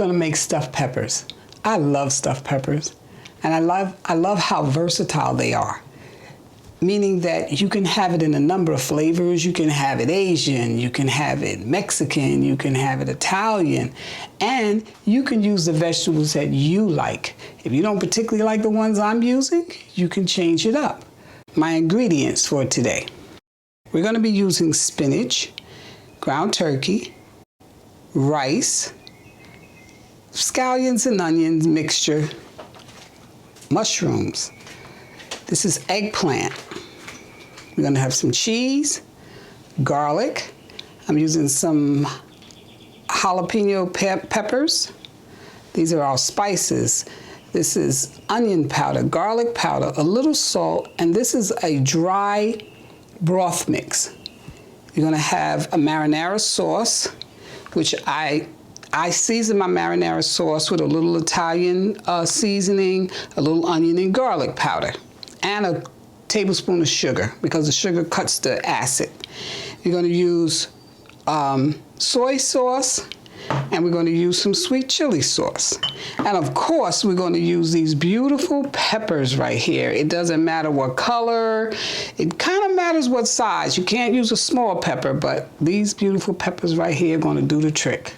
going to make stuffed peppers. I love stuffed peppers, and I love how versatile they are. Meaning that you can have it in a number of flavors. You can have it Asian, you can have it Mexican, you can have it Italian, and you can use the vegetables that you like. If you don't particularly like the ones I'm using, you can change it up. My ingredients for today. We're going to be using spinach, ground turkey, rice, scallions and onions mixture, mushrooms. This is eggplant. We're going to have some cheese, garlic. I'm using some jalapeno peppers. These are all spices. This is onion powder, garlic powder, a little salt, and this is a dry broth mix. You're going to have a marinara sauce, which I season my marinara sauce with a little Italian seasoning, a little onion and garlic powder, and a tablespoon of sugar because the sugar cuts the acid. You're going to use soy sauce, and we're going to use some sweet chili sauce. And of course, we're going to use these beautiful peppers right here. It doesn't matter what color. It kind of matters what size. You can't use a small pepper, but these beautiful peppers right here are going to do the trick.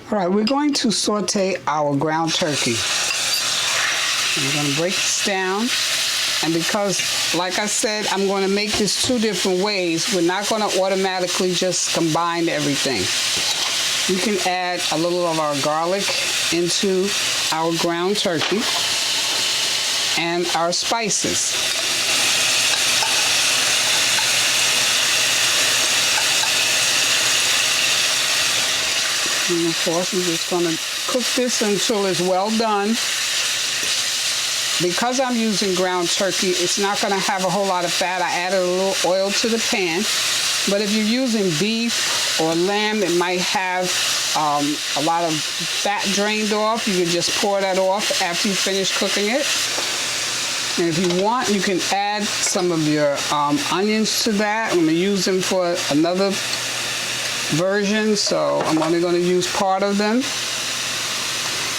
All right, we're going to saute our ground turkey. We're going to break this down. And because, like I said, I'm going to make this two different ways, we're not going to automatically just combine everything. You can add a little of our garlic into our ground turkey and our spices. And of course, I'm just going to cook this until it's well done. Because I'm using ground turkey, it's not going to have a whole lot of fat. I added a little oil to the pan. But if you're using beef or lamb, it might have a lot of fat drained off. You can just pour that off after you finish cooking it. And if you want, you can add some of your onions to that. I'm going to use them for another version, so I'm only going to use part of them.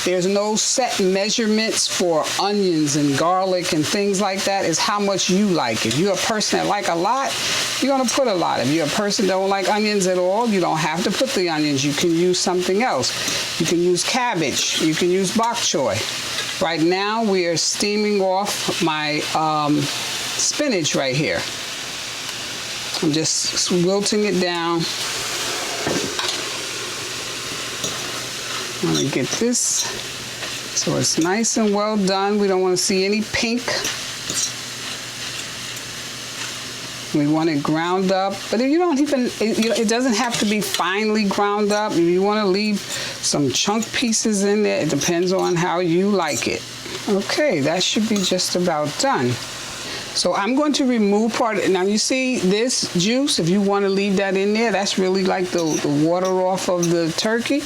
There's no set measurements for onions and garlic and things like that. It's how much you like. If you're a person that like a lot, you're going to put a lot. If you're a person that don't like onions at all, you don't have to put the onions. You can use something else. You can use cabbage. You can use bok choy. Right now, we are steaming off my spinach right here. I'm just wilting it down. I'm going to get this so it's nice and well done. We don't want to see any pink. We want it ground up, but if you don't even, it doesn't have to be finely ground up. If you want to leave some chunk pieces in there, it depends on how you like it. Okay, that should be just about done. So I'm going to remove part of it. Now you see this juice, if you want to leave that in there, that's really like the water off of the turkey.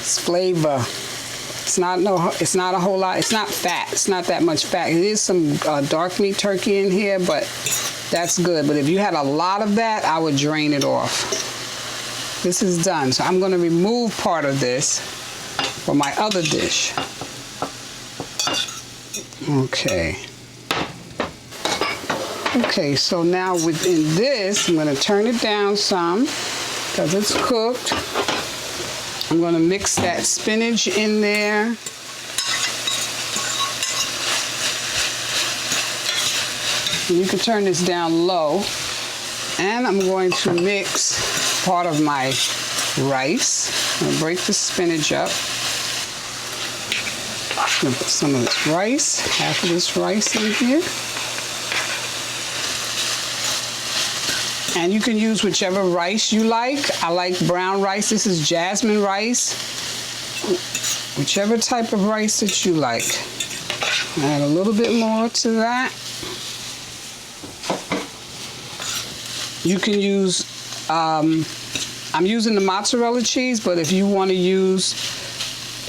It's flavor. It's not a whole lot. It's not fat. It's not that much fat. It is some dark meat turkey in here, but that's good. But if you had a lot of that, I would drain it off. This is done. So I'm going to remove part of this for my other dish. Okay. Okay, so now within this, I'm going to turn it down some because it's cooked. I'm going to mix that spinach in there. And you can turn this down low. And I'm going to mix part of my rice. I'm going to break the spinach up. I'm going to put some of this rice, half of this rice in here. And you can use whichever rice you like. I like brown rice. This is jasmine rice. Whichever type of rice that you like. Add a little bit more to that. You can use, I'm using the mozzarella cheese, but if you want to use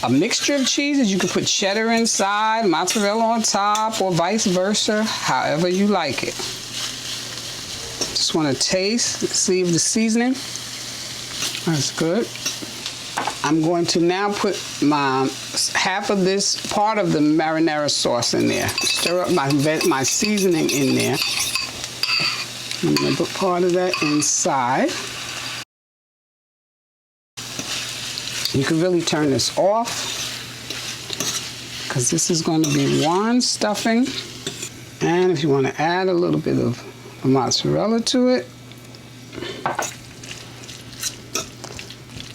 a mixture of cheeses. You can put cheddar inside, mozzarella on top, or vice versa, however you like it. Just want to taste, see if the seasoning. That's good. I'm going to now put my half of this part of the marinara sauce in there. Stir up my seasoning in there. I'm going to put part of that inside. You can really turn this off because this is going to be one stuffing. And if you want to add a little bit of mozzarella to it,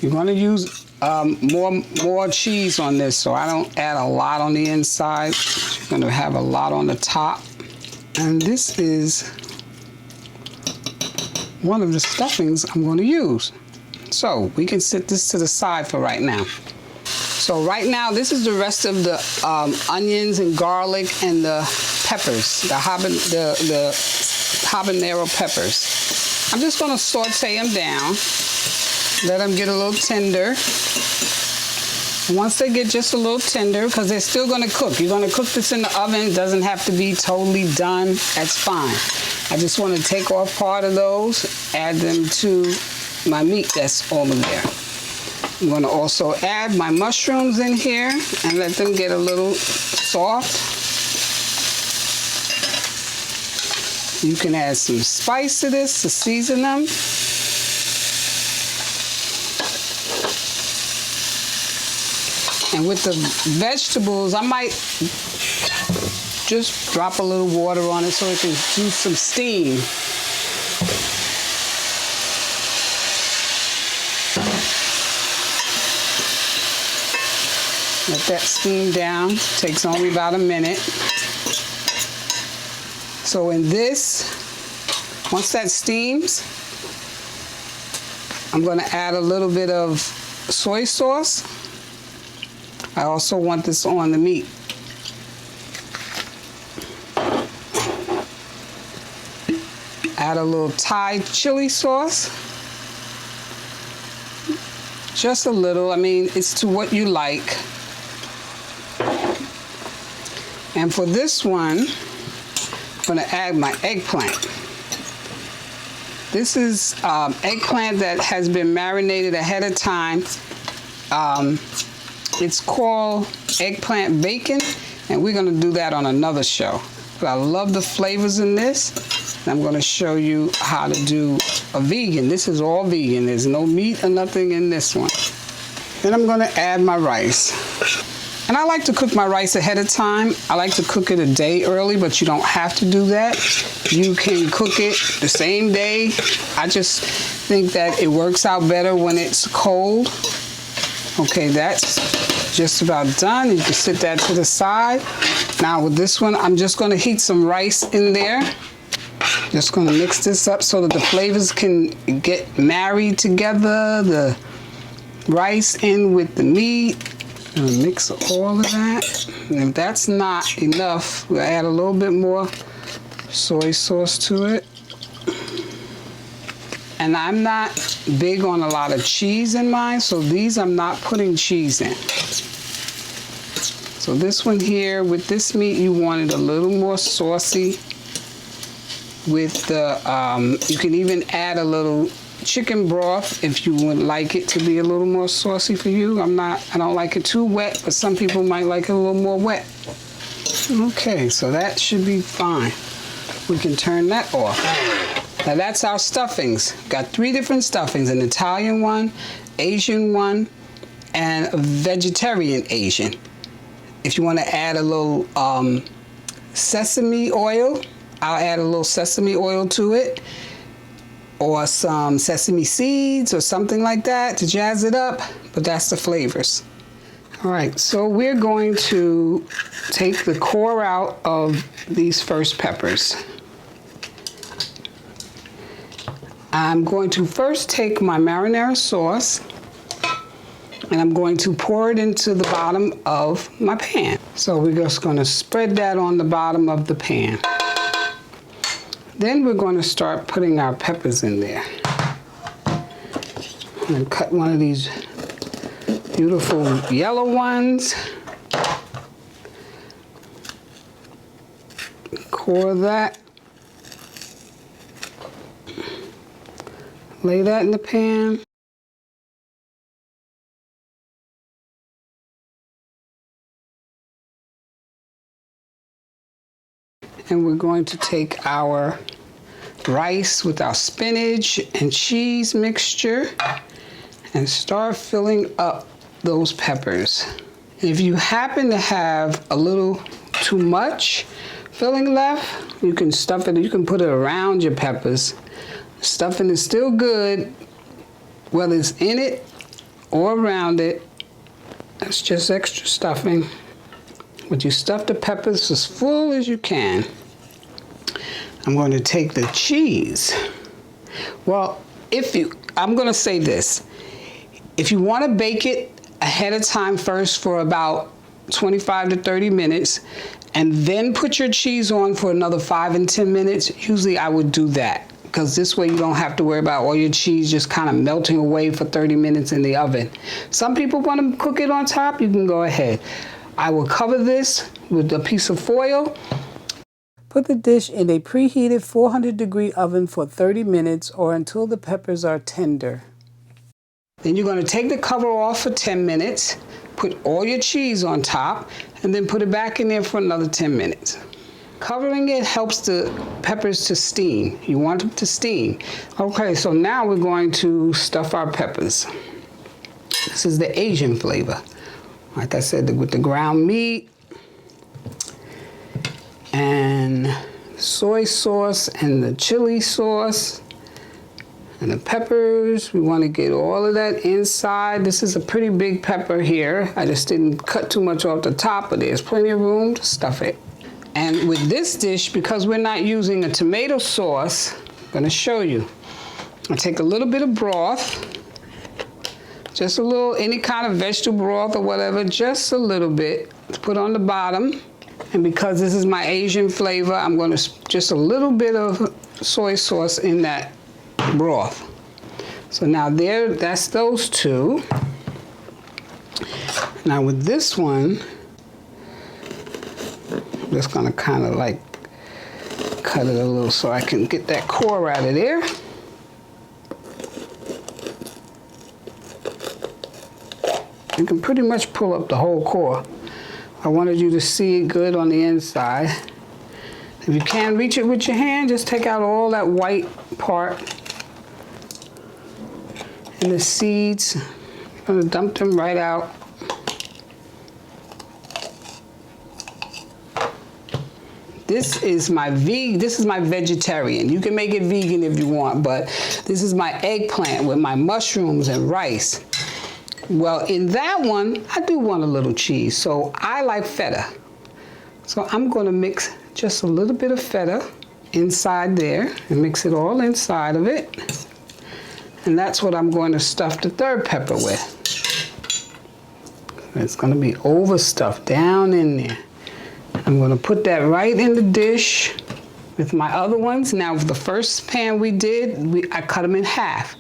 you're going to use more cheese on this, so I don't add a lot on the inside. You're going to have a lot on the top. And this is one of the stuffings I'm going to use. So we can set this to the side for right now. So right now, this is the rest of the onions and garlic and the peppers, the habanero peppers. I'm just going to saute them down, let them get a little tender. Once they get just a little tender, because they're still going to cook. You're going to cook this in the oven. It doesn't have to be totally done. That's fine. I just want to take off part of those, add them to my meat that's over there. I'm going to also add my mushrooms in here and let them get a little soft. You can add some spice to this to season them. And with the vegetables, I might just drop a little water on it so it can do some steam. Let that steam down. Takes only about a minute. So in this, once that steams, I'm going to add a little bit of soy sauce. I also want this on the meat. Add a little Thai chili sauce. Just a little. I mean, it's to what you like. And for this one, I'm going to add my eggplant. This is eggplant that has been marinated ahead of time. It's called eggplant bacon, and we're going to do that on another show. But I love the flavors in this. And I'm going to show you how to do a vegan. This is all vegan. There's no meat or nothing in this one. Then I'm going to add my rice. And I like to cook my rice ahead of time. I like to cook it a day early, but you don't have to do that. You can cook it the same day. I just think that it works out better when it's cold. Okay, that's just about done. You can set that to the side. Now with this one, I'm just going to heat some rice in there. Just going to mix this up so that the flavors can get married together. The rice in with the meat. I'm gonna mix all of that. And if that's not enough, we'll add a little bit more soy sauce to it. And I'm not big on a lot of cheese in mine, so these I'm not putting cheese in. So this one here, with this meat, you want it a little more saucy. With the, you can even add a little chicken broth if you would like it to be a little more saucy for you. I don't like it too wet, but some people might like it a little more wet. Okay, so that should be fine. We can turn that off. Now that's our stuffings. Got 3 different stuffings, an Italian one, Asian one, and a vegetarian Asian. If you want to add a little sesame oil, I'll add a little sesame oil to it, or some sesame seeds or something like that to jazz it up, but that's the flavors. All right, so we're going to take the core out of these first peppers. I'm going to first take my marinara sauce and I'm going to pour it into the bottom of my pan. So we're just going to spread that on the bottom of the pan. Then we're going to start putting our peppers in there. I'm going to cut one of these Beautiful yellow ones. Core that. Lay that in the pan. And we're going to take our rice with our spinach and cheese mixture and start filling up those peppers. And if you happen to have a little too much filling left, you can stuff it, you can put it around your peppers. Stuffing is still good, whether it's in it or around it. That's just extra stuffing. But you stuff the peppers as full as you can. I'm going to take the cheese. Well, I'm going to say this. If you want to bake it ahead of time first for about 25 to 30 minutes, and then put your cheese on for another 5 and 10 minutes, usually I would do that, because this way you don't have to worry about all your cheese just kind of melting away for 30 minutes in the oven. Some people want to cook it on top, you can go ahead. I will cover this with a piece of foil. Put the dish in a preheated 400-degree oven for 30 minutes or until the peppers are tender. Then you're going to take the cover off for 10 minutes, put all your cheese on top, and then put it back in there for another 10 minutes. Covering it helps the peppers to steam. You want them to steam. Okay, so now we're going to stuff our peppers. This is the Asian flavor. Like I said, with the ground meat and soy sauce and the chili sauce and the peppers. We want to get all of that inside. This is a pretty big pepper here. I just didn't cut too much off the top, but there's plenty of room to stuff it. And with this dish, because we're not using a tomato sauce, I'm going to show you. I take a little bit of broth. Just a little, any kind of vegetable broth or whatever, just a little bit to put on the bottom. And because this is my Asian flavor, I'm going to just a little bit of soy sauce in that broth. So now that's those two. Now with this one, I'm just going to kind of like cut it a little so I can get that core out of there. You can pretty much pull up the whole core. I wanted you to see it good on the inside. If you can't reach it with your hand, just take out all that white part and the seeds. I'm gonna dump them right out. This is my vegetarian. You can make it vegan if you want, but this is my eggplant with my mushrooms and rice. Well, in that one, I do want a little cheese, so I like feta. So I'm going to mix just a little bit of feta inside there and mix it all inside of it. And that's what I'm going to stuff the third pepper with. It's going to be overstuffed down in there. I'm going to put that right in the dish with my other ones. Now, for the first pan we did, I cut them in half.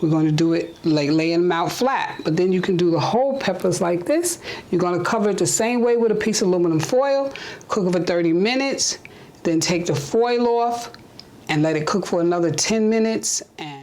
We're going to do it like laying them out flat, but then you can do the whole peppers like this. You're going to cover it the same way with a piece of aluminum foil, cook it for 30 minutes, then take the foil off and let it cook for another 10 minutes. And